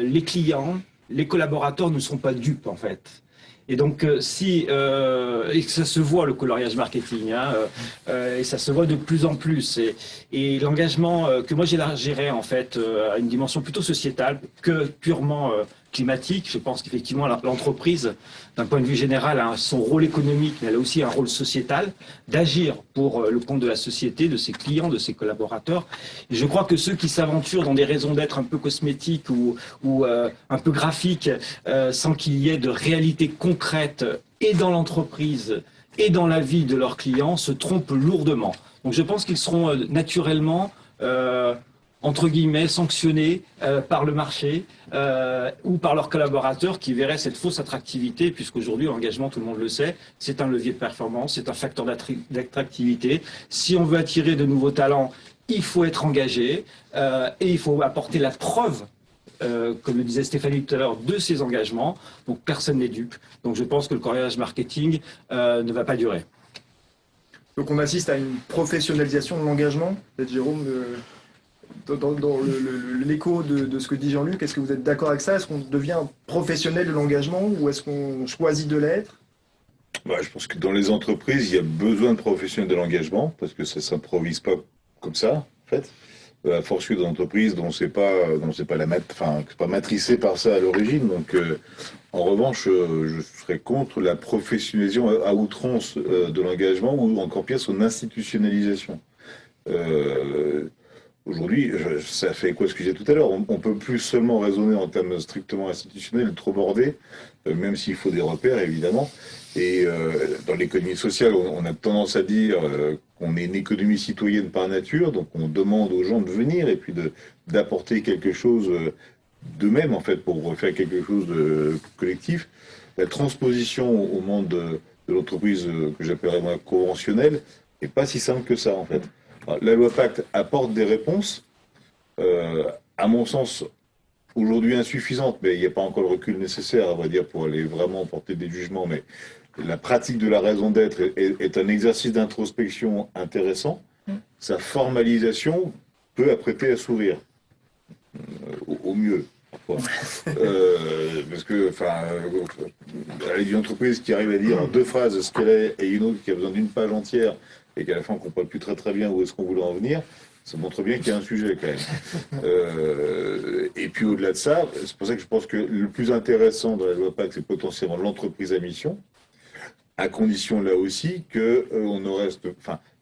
les clients, les collaborateurs ne sont pas dupes en fait. Et donc, et ça se voit le coloriage marketing, hein, et ça se voit de plus en plus. Et l'engagement que moi j'élargirais en fait à une dimension plutôt sociétale que purement climatique. Je pense qu'effectivement l'entreprise, d'un point de vue général, a son rôle économique, mais elle a aussi un rôle sociétal d'agir pour le compte de la société, de ses clients, de ses collaborateurs. Et je crois que ceux qui s'aventurent dans des raisons d'être un peu cosmétiques ou un peu graphiques, sans qu'il y ait de réalité concrète et dans l'entreprise et dans la vie de leurs clients, se trompent lourdement. Donc je pense qu'ils seront naturellement entre guillemets, sanctionnés par le marché ou par leurs collaborateurs qui verraient cette fausse attractivité, puisqu'aujourd'hui, l'engagement, tout le monde le sait, c'est un levier de performance, c'est un facteur d'attractivité. Si on veut attirer de nouveaux talents, il faut être engagé et il faut apporter la preuve, comme le disait Stéphanie tout à l'heure, de ces engagements. Donc personne n'est dupe. Donc je pense que le coloriage marketing ne va pas durer. Donc on assiste à une professionnalisation de l'engagement, peut-être Jérôme dans l'écho de ce que dit Jean-Luc, est-ce que vous êtes d'accord avec ça? Est-ce qu'on devient professionnel de l'engagement ou est-ce qu'on choisit de l'être? Je pense que dans les entreprises, il y a besoin de professionnels de l'engagement parce que ça ne s'improvise pas comme ça, en fait. A fortiori dans l'entreprise dont c'est pas matricé par ça à l'origine. Donc, en revanche, je serais contre la professionnalisation à outrance de l'engagement ou encore pire son institutionnalisation. Aujourd'hui, ça fait quoi ce que j'ai dit tout à l'heure, on peut plus seulement raisonner en termes strictement institutionnels, trop bordés, même s'il faut des repères évidemment. Et dans l'économie sociale, on a tendance à dire qu'on est une économie citoyenne par nature, donc on demande aux gens de venir et puis d'apporter quelque chose d'eux-mêmes en fait pour faire quelque chose de collectif. La transposition au monde de l'entreprise que j'appellerais moi conventionnelle n'est pas si simple que ça en fait. La loi Pacte apporte des réponses, à mon sens, aujourd'hui insuffisantes, mais il n'y a pas encore le recul nécessaire, à vrai dire, pour aller vraiment porter des jugements. Mais la pratique de la raison d'être est un exercice d'introspection intéressant. Sa formalisation peut apprêter à sourire, au mieux. Parce que, elle est une entreprise qui arrive à dire en 2 phrases ce qu'elle est et une autre qui a besoin d'une page entière et qu'à la fin on ne comprend plus très bien où est-ce qu'on voulait en venir, ça montre bien qu'il y a un sujet quand même. Et puis au-delà de ça, c'est pour ça que je pense que le plus intéressant dans la loi Pacte, c'est potentiellement l'entreprise à mission, à condition là aussi que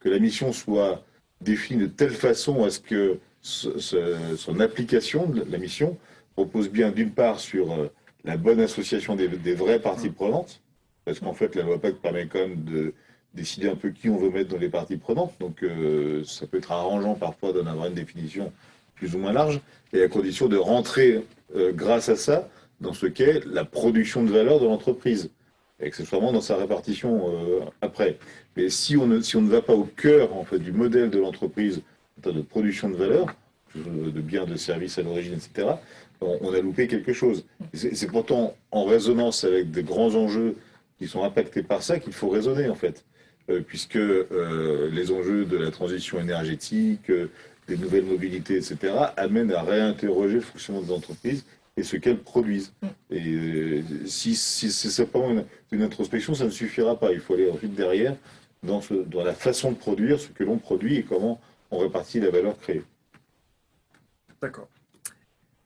que la mission soit définie de telle façon à ce que son application de la mission repose bien d'une part sur la bonne association des vraies parties prenantes, parce qu'en fait la loi Pacte permet quand même de décider un peu qui on veut mettre dans les parties prenantes, donc ça peut être arrangeant parfois d'en avoir une définition plus ou moins large, et à condition de rentrer grâce à ça dans ce qu'est la production de valeur de l'entreprise. accessoirement dans sa répartition après. Mais si on ne va pas au cœur en fait, du modèle de l'entreprise en termes de production de valeur, de biens, de services à l'origine, etc., on a loupé quelque chose. C'est pourtant en résonance avec des grands enjeux qui sont impactés par ça qu'il faut raisonner en fait. Puisque les enjeux de la transition énergétique, des nouvelles mobilités, etc., amènent à réinterroger le fonctionnement des entreprises et ce qu'elles produisent. Et si c'est simplement une introspection, ça ne suffira pas. Il faut aller ensuite derrière dans la façon de produire ce que l'on produit et comment on répartit la valeur créée. D'accord.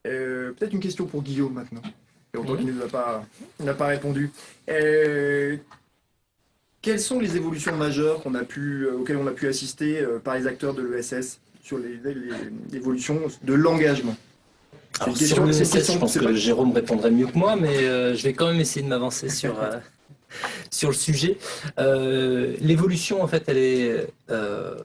Peut-être une question pour Guillaume maintenant. Et autant qu'il n'a pas répondu. Quelles sont les évolutions majeures auxquelles on a pu assister par les acteurs de l'ESS sur l'évolution de l'engagement? Alors, sur l'ESS, je pense que Jérôme répondrait mieux que moi, mais je vais quand même essayer de m'avancer sur le sujet. L'évolution, en fait, elle est... je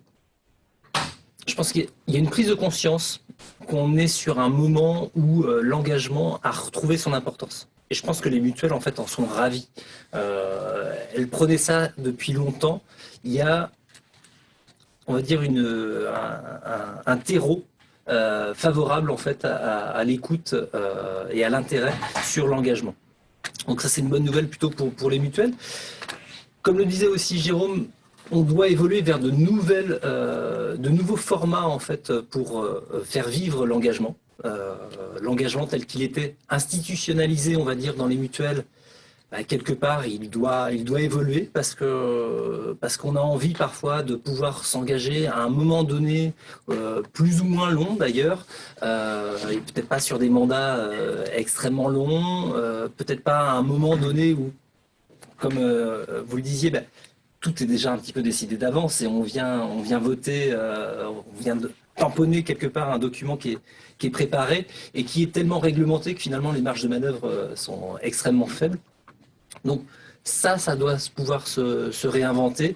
pense qu'il y a une prise de conscience qu'on est sur un moment où l'engagement a retrouvé son importance. Et je pense que les mutuelles, en fait, en sont ravies. Elles prenaient ça depuis longtemps. Il y a, on va dire, un terreau favorable, en fait, à l'écoute et à l'intérêt sur l'engagement. Donc ça, c'est une bonne nouvelle plutôt pour les mutuelles. Comme le disait aussi Jérôme, on doit évoluer vers de nouveaux formats, en fait, pour faire vivre l'engagement. L'engagement tel qu'il était institutionnalisé, on va dire, dans les mutuelles, quelque part, il doit évoluer parce qu'on a envie parfois de pouvoir s'engager à un moment donné, plus ou moins long d'ailleurs, et peut-être pas sur des mandats extrêmement longs, peut-être pas à un moment donné où, comme vous le disiez, tout est déjà un petit peu décidé d'avance et on vient voter, on vient de tamponner quelque part un document qui est préparé et qui est tellement réglementé que finalement les marges de manœuvre sont extrêmement faibles. Donc ça doit pouvoir se réinventer.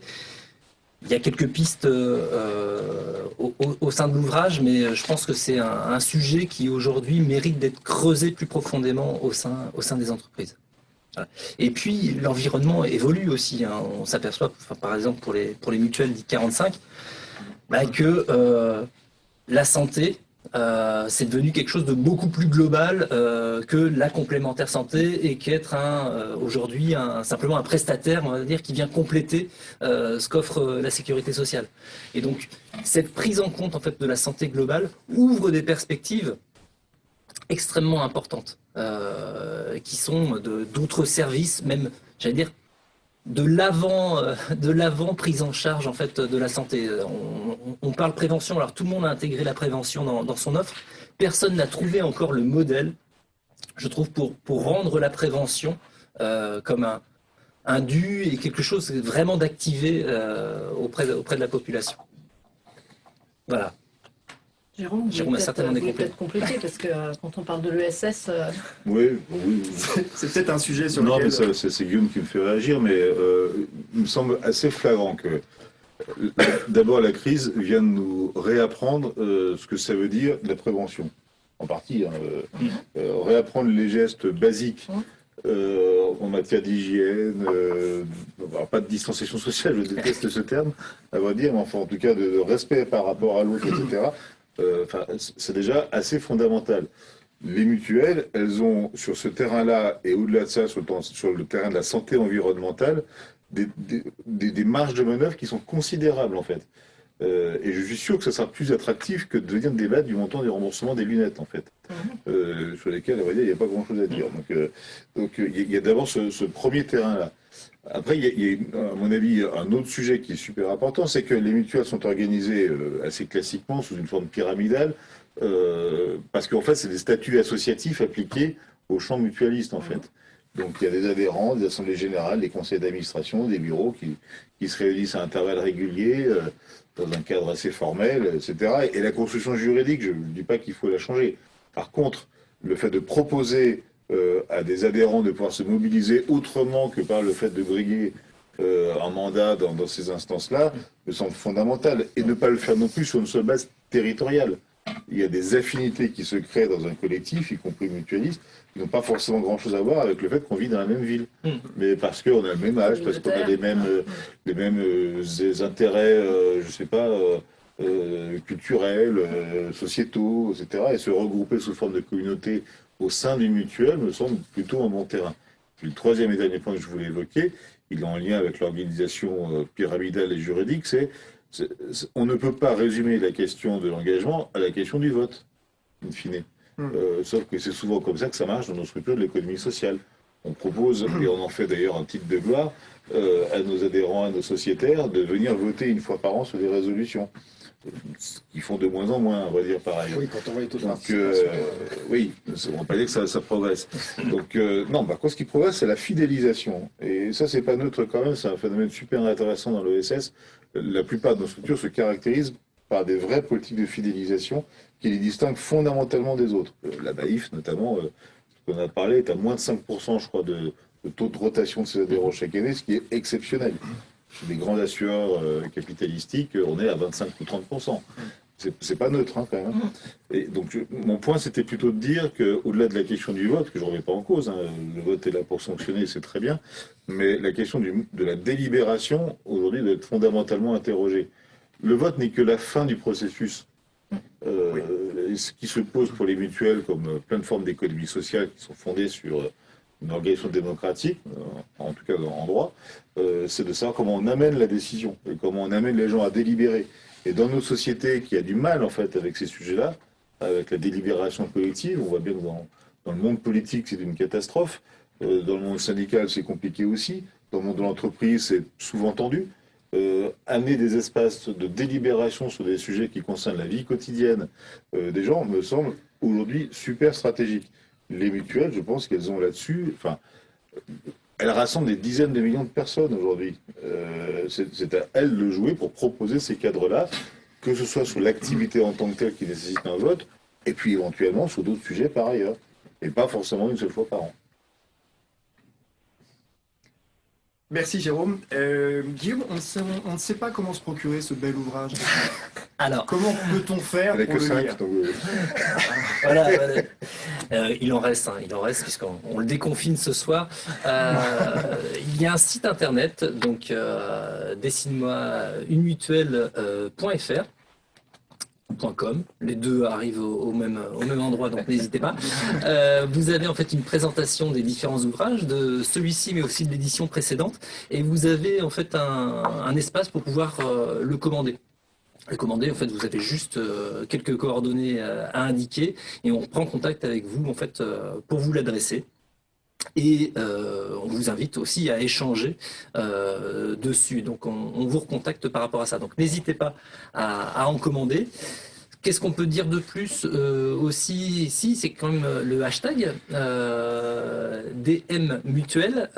Il y a quelques pistes au sein de l'ouvrage, mais je pense que c'est un sujet qui aujourd'hui mérite d'être creusé plus profondément au sein des entreprises. Voilà. Et puis l'environnement évolue aussi. Hein. On s'aperçoit, par exemple pour les mutuelles dites 45, que la santé, c'est devenu quelque chose de beaucoup plus global que la complémentaire santé et qu'être aujourd'hui simplement un prestataire, on va dire, qui vient compléter ce qu'offre la sécurité sociale. Et donc cette prise en compte en fait de la santé globale ouvre des perspectives extrêmement importantes qui sont d'autres services, même, j'allais dire, de l'avant prise en charge en fait de la santé. On parle prévention, alors tout le monde a intégré la prévention dans son offre. Personne n'a trouvé encore le modèle, je trouve, pour rendre la prévention comme un dû et quelque chose vraiment d'activé auprès de la population. Voilà. Jérôme a certainement des peut-être compléter parce que quand on parle de l'ESS... Oui. C'est peut-être un sujet sur lequel... Non, mais c'est Guillaume qui me fait réagir, mais il me semble assez flagrant que d'abord la crise vient de nous réapprendre ce que ça veut dire la prévention. En partie, réapprendre les gestes basiques en matière d'hygiène, pas de distanciation sociale, je déteste ce terme, à vrai dire, mais enfin en tout cas de respect par rapport à l'autre, etc. C'est déjà assez fondamental. Les mutuelles, elles ont sur ce terrain-là et au-delà de ça, sur le terrain de la santé environnementale, des marges de manœuvre qui sont considérables en fait. Et je suis sûr que ça sera plus attractif que de venir débattre du montant des remboursements des lunettes en fait, sur lesquels, à vrai dire, il n'y a pas grand-chose à dire. Donc il y a d'abord ce premier terrain-là. Après, il y a, à mon avis, un autre sujet qui est super important, c'est que les mutuelles sont organisées assez classiquement sous une forme pyramidale, parce qu'en fait, c'est des statuts associatifs appliqués au champ mutualiste, en fait. Donc, il y a des adhérents, des assemblées générales, des conseils d'administration, des bureaux qui se réunissent à intervalles réguliers, dans un cadre assez formel, etc. Et la construction juridique, je ne dis pas qu'il faut la changer. Par contre, le fait de proposer à des adhérents de pouvoir se mobiliser autrement que par le fait de briguer un mandat dans ces instances-là me semble fondamental. Et ne pas le faire non plus sur une seule base territoriale. il y a des affinités qui se créent dans un collectif, y compris mutualiste, qui n'ont pas forcément grand-chose à voir avec le fait qu'on vit dans la même ville. Mais parce qu'on a le même âge, parce qu'on a les mêmes intérêts, je sais pas, culturels, sociétaux, etc. Et se regrouper sous forme de communauté au sein d'une mutuelle me semble plutôt un bon terrain. Puis le troisième et dernier point que je voulais évoquer, il est en lien avec l'organisation pyramidale et juridique, on ne peut pas résumer la question de l'engagement à la question du vote, in fine. Sauf que c'est souvent comme ça que ça marche dans nos structures de l'économie sociale. On propose, et on en fait d'ailleurs un titre de gloire, à nos adhérents, à nos sociétaires, de venir voter une fois par an sur des résolutions. Ce qu'ils font de moins en moins, on va dire, par ailleurs. Oui, quand on voit les taux de Donc, participation. oui, on ne va pas dire que ça progresse. Donc, non, par contre, ce qui progresse, c'est la fidélisation. Et ça, c'est pas neutre quand même, c'est un phénomène super intéressant dans l'ESS. La plupart de nos structures se caractérisent par des vraies politiques de fidélisation qui les distinguent fondamentalement des autres. La BAIF, notamment, ce qu'on a parlé, est à moins de 5%, je crois, de taux de rotation de ses adhérents chaque année, ce qui est exceptionnel. Chez les grands assureurs capitalistiques, on est à 25 ou 30%. C'est pas neutre, hein, quand même. Et donc, mon point, c'était plutôt de dire qu'au-delà de la question du vote, que je ne remets pas en cause, hein, le vote est là pour sanctionner, c'est très bien, mais la question de la délibération, aujourd'hui, doit être fondamentalement interrogée. Le vote n'est que la fin du processus. Ce qui se pose pour les mutuelles, comme plein de formes d'économie sociale qui sont fondées sur une organisation démocratique, en tout cas en droit, c'est de savoir comment on amène la décision et comment on amène les gens à délibérer. Et dans nos sociétés qui a du mal en fait avec ces sujets-là, avec la délibération collective, on voit bien que dans le monde politique c'est une catastrophe, dans le monde syndical c'est compliqué aussi, dans le monde de l'entreprise c'est souvent tendu. Amener des espaces de délibération sur des sujets qui concernent la vie quotidienne des gens me semble aujourd'hui super stratégique. Les mutuelles, je pense qu'elles ont là-dessus, enfin, elles rassemblent des dizaines de millions de personnes aujourd'hui. C'est à elles de jouer pour proposer ces cadres-là, que ce soit sur l'activité en tant que telle qui nécessite un vote, et puis éventuellement sur d'autres sujets par ailleurs, et pas forcément une seule fois par an. Merci Jérôme. Guillaume, on ne sait pas comment se procurer ce bel ouvrage. Alors, Comment peut-on faire Elle n'a pour que le 5, lire? donc, voilà. Il en reste, puisqu'on le déconfine ce soir. Il y a un site internet, donc dessine-moi une mutuelle.fr. .com. Les deux arrivent au même endroit, donc n'hésitez pas. Vous avez en fait une présentation des différents ouvrages, de celui-ci, mais aussi de l'édition précédente, et vous avez en fait un espace pour pouvoir le commander. Le commander, en fait, vous avez juste quelques coordonnées à indiquer, et on prend contact avec vous en fait pour vous l'adresser. Et on vous invite aussi à échanger dessus. Donc on vous recontacte par rapport à ça. Donc n'hésitez pas à en commander. Qu'est-ce qu'on peut dire de plus aussi ici? C'est quand même le hashtag DM Mutuelle,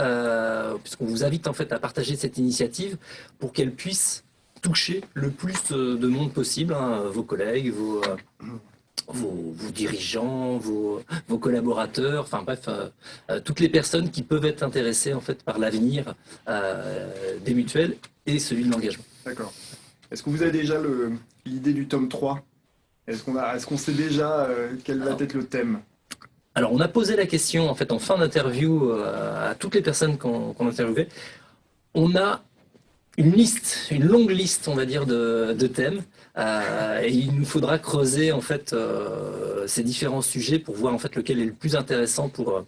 puisqu'on vous invite en fait à partager cette initiative pour qu'elle puisse toucher le plus de monde possible, hein, vos collègues, vos dirigeants, vos collaborateurs, enfin bref, toutes les personnes qui peuvent être intéressées en fait par l'avenir des mutuelles et celui de l'engagement. D'accord. Est-ce que vous avez déjà l'idée du tome 3? Est-ce qu'on sait déjà quel va être le thème? Alors on a posé la question en fait en fin d'interview à toutes les personnes qu'on interviewait. On a une longue liste, on va dire, de thèmes. Et il nous faudra creuser en fait ces différents sujets pour voir en fait lequel est le plus intéressant pour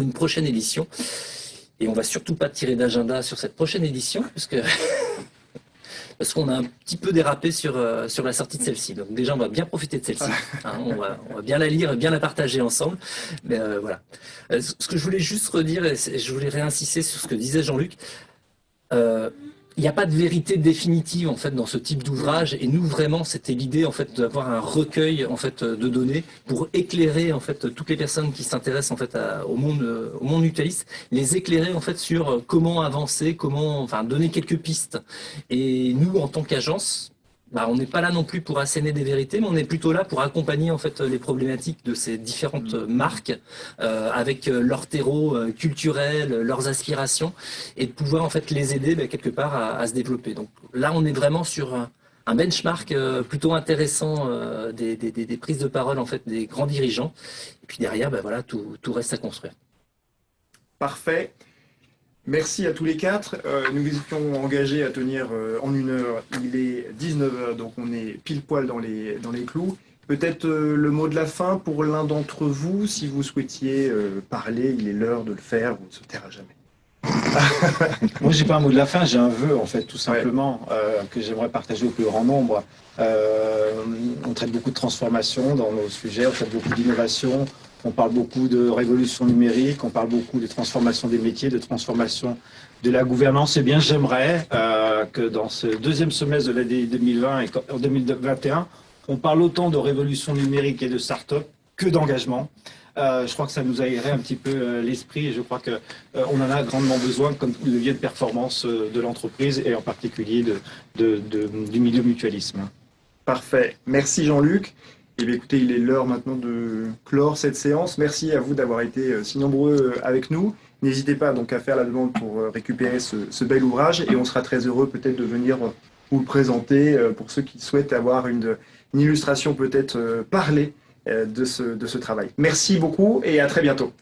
une prochaine édition. Et on va surtout pas tirer d'agenda sur cette prochaine édition parce qu'on a un petit peu dérapé sur la sortie de celle-ci. Donc déjà on va bien profiter de celle-ci. Hein, on va bien la lire et bien la partager ensemble. Mais voilà. Ce que je voulais juste redire, et je voulais réinsister sur ce que disait Jean-Luc. Il n'y a pas de vérité définitive en fait dans ce type d'ouvrage, et nous vraiment c'était l'idée en fait d'avoir un recueil en fait de données pour éclairer en fait toutes les personnes qui s'intéressent en fait au monde mutualiste, les éclairer en fait sur comment avancer, donner quelques pistes. Et nous en tant qu'agence, on n'est pas là non plus pour asséner des vérités, mais on est plutôt là pour accompagner en fait les problématiques de ces différentes marques avec leur terreau culturel, leurs aspirations, et de pouvoir en fait les aider quelque part à se développer. Donc là, on est vraiment sur un benchmark plutôt intéressant des prises de parole en fait des grands dirigeants. Et puis derrière, ben voilà, tout reste à construire. Parfait. Merci à tous les quatre. Nous étions engagés à tenir en 1 heure. Il est 19h, donc on est pile poil dans les clous. Peut-être le mot de la fin pour l'un d'entre vous, si vous souhaitiez parler, il est l'heure de le faire, vous ne se taira jamais. Moi, j'ai pas un mot de la fin, j'ai un vœu, en fait, tout simplement, que j'aimerais partager au plus grand nombre. On traite beaucoup de transformation dans nos sujets, on traite beaucoup d'innovation, on parle beaucoup de révolution numérique, on parle beaucoup de transformation des métiers, de transformation de la gouvernance. Eh bien, j'aimerais que dans ce deuxième semestre de l'année 2020 et en 2021, on parle autant de révolution numérique et de start-up que d'engagement. Je crois que ça nous aérerait un petit peu l'esprit et je crois qu'on en a grandement besoin comme levier de performance de l'entreprise et en particulier du milieu mutualisme. Parfait. Merci Jean-Luc. Eh bien, écoutez, il est l'heure maintenant de clore cette séance. Merci à vous d'avoir été si nombreux avec nous. N'hésitez pas donc à faire la demande pour récupérer ce bel ouvrage et on sera très heureux peut-être de venir vous le présenter pour ceux qui souhaitent avoir une illustration peut-être parlée de ce travail. Merci beaucoup et à très bientôt.